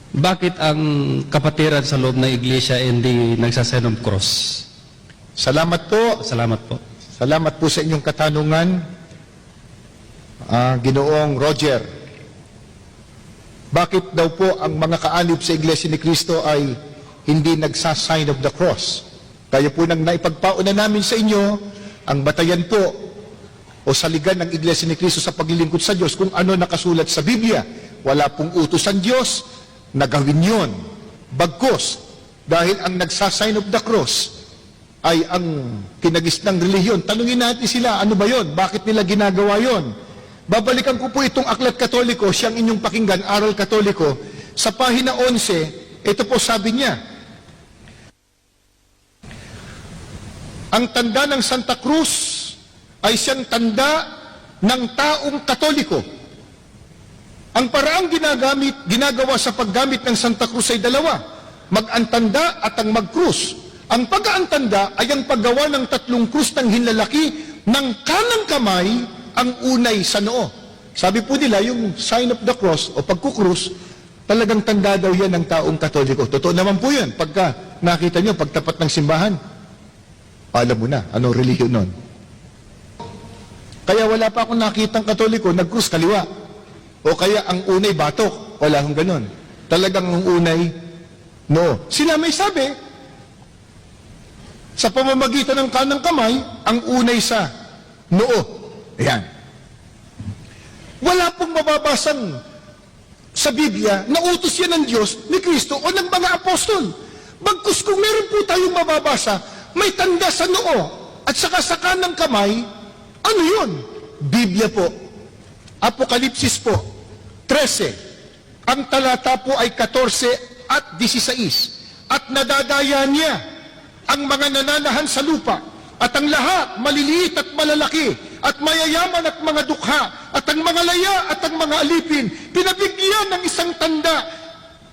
Bakit ang kapatiran sa loob ng iglesia hindi nagsasign of cross? Salamat po. Salamat po. Salamat po sa inyong katanungan, Ginoong Roger. Bakit daw po ang mga kaalip sa Iglesia ni Cristo ay hindi nagsasign of the cross? Kaya po nang naipagpauna namin sa inyo, ang batayan po o saligan ng Iglesia ni Cristo sa paglilingkod sa Diyos kung ano nakasulat sa Biblia. Wala pong utos ang Diyos na gawin yun. Bagkus, dahil ang nagsasign of the cross ay ang kinagisnang relihiyon. Tanungin natin sila, ano ba yon? Bakit nila ginagawa yon? Babalikan ko po itong Aklat Katoliko, siyang inyong pakinggan, Aral Katoliko. Sa pahina 11, ito po sabi niya, ang tanda ng Santa Cruz ay siyang tanda ng taong Katoliko. Ang paraang ginagawa sa paggamit ng Santa Cruz ay dalawa, mag-antanda at ang mag-krus. Ang pag-aantanda ay ang paggawa ng 3 krus ng hinlalaki ng kanang kamay ang unay sa noo. Sabi po nila, yung sign of the cross o pagkukrus, talagang tanda daw yan ng taong Katoliko. Totoo naman po yan. Pagka nakita nyo, pagtapat ng simbahan, alam mo na, anong relihiyon nun. Kaya wala pa akong nakitang Katoliko, nag-krus kaliwa. O kaya ang unay batok. Wala akong ganun. Talagang ang unay, no. Sila may sabi, sa pamamagitan ng kanang kamay, ang unay sa noo. Ayan. Wala pong mababasang sa Biblia na utos yan ng Diyos, ni Kristo o ng mga apostol. Bagkus kung meron po tayong mababasa, may tanda sa noo at saka sa kanang kamay, ano yun? Biblia po. Apokalipsis po, 13. Ang talata po ay 14 at 16. At nadadaya niya ang mga nananahan sa lupa at ang lahat, maliliit at malalaki, at mayayaman at mga dukha, at ang mga laya at ang mga alipin, pinabigyan ng isang tanda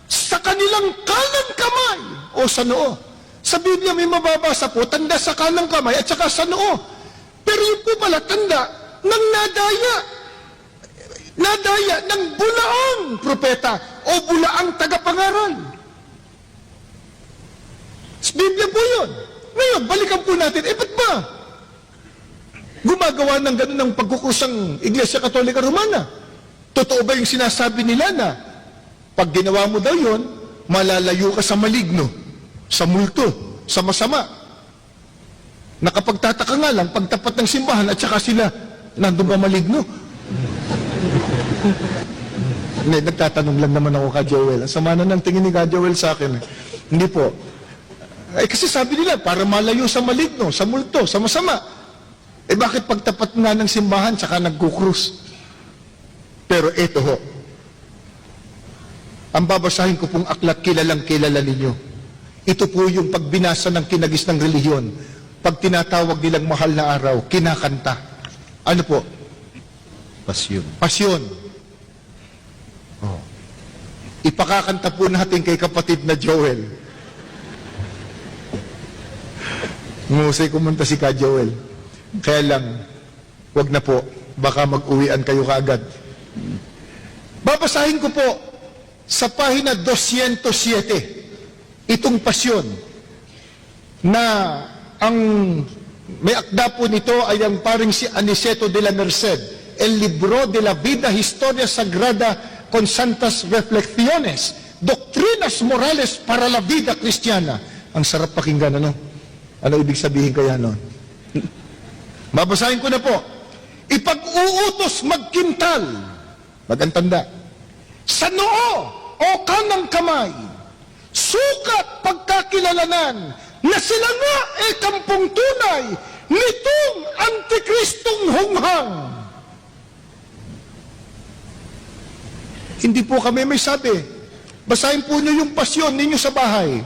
sa kanilang kanang kamay o sa noo. Sa Biblia may mababasa po, tanda sa kanang kamay at saka sa noo. Pero yun po pala, tanda ng nadaya ng bulaang propeta o bulaang tagapangaral. Sa Biblia po yun. Ngayon, balikan po natin, ba't ba gumagawa ng ganun ng pagkukusang Iglesia Katolika Romana? Totoo ba yung sinasabi nila na pag ginawa mo daw yun, malalayo ka sa maligno, sa multo, sa masama? Nakapagtataka nga lang, pagtapat ng simbahan at saka sila, nandun ba maligno? Hindi, nagtatanong lang naman ako ka Joel. Ang sama na ng tingin ni ka Joel sa akin. Hindi po. Kasi sabi nila, para malayo sa maligno, sa multo, sa masama. Bakit pagtapat nga ng simbahan, saka nagkukrus? Pero ito ho, ang babasahin ko pong aklat, kilalang kilala ninyo. Ito po yung pagbinasa ng kinagis ng relihiyon. Pag tinatawag nilang mahal na araw, kinakanta. Ano po? Pasyon. Pasyon. Oh. Ipakakanta po natin kay kapatid na Joel. Musay kumanta si ka Joel. Kaya lang, wag na po. Baka mag-uwian kayo kaagad. Babasahin ko po sa pahina 207 itong pasyon na ang may akda po nito ay ang paring si Aniceto de la Merced, El Libro de la Vida Historia Sagrada con Santas Reflexiones, Doctrinas Morales para la Vida Cristiana. Ang sarap pakinggan, ano? Ano ibig sabihin kaya nun? Babasahin ko na po. Ipag-uutos magkintal, magantanda, sa noo o kanang kamay, sukat pagkakilalanan na sila nga ay kampong tunay nitong Antikristong hunghang. Hindi po kami may sabi. Basahin po niyo yung pasyon ninyo sa bahay.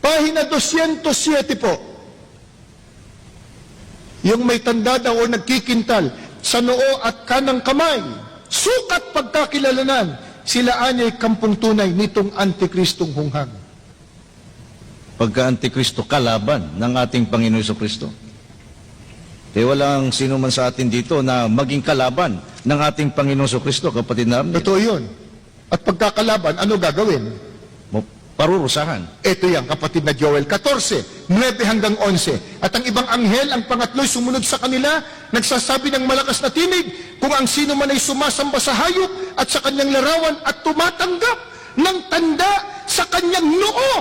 Pahina 207 po. Yung may tanda daw o nagkikintal sa noo at kanang kamay, sukat pagkakilalanan, sila anya'y kampong tunay nitong Antikristong hunghang. Pagka-Antikristo, kalaban ng ating Panginoon Jesucristo. Kaya walang sino man sa atin dito na maging kalaban ng ating Panginoon Jesucristo, kapatid namin. Totoo yun. At pagkakalaban, ano gagawin? Parurusahan. Ito yan, kapatid na Joel 14, 9 hanggang 11. At ang ibang anghel, ang pangatlo'y sumunod sa kanila, nagsasabi ng malakas na tinig, kung ang sino man ay sumasamba sa hayop at sa kanyang larawan at tumatanggap ng tanda sa kanyang noo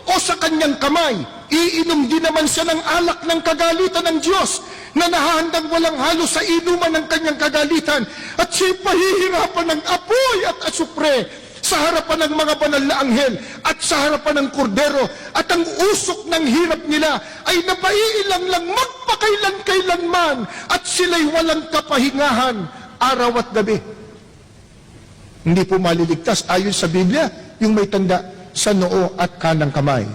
o sa kanyang kamay, iinom din naman siya ng alak ng kagalitan ng Diyos na nahahandang walang halo sa inuman ng kanyang kagalitan, at siya'y pahihirapan ng apoy at asupre sa harapan ng mga banal na anghel at sa harapan ng kordero, at ang usok ng hirap nila ay napaiilang lang magpakailan-kailanman, at sila'y walang kapahingahan araw at gabi. Hindi po maliligtas ayon sa Biblia yung may tanda sa noo at kanang kamay.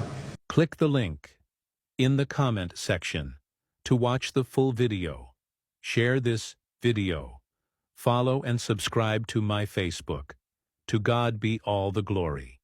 Click the link in the comment section to watch the full video. Share this video. Follow and subscribe to my Facebook. To God be all the glory.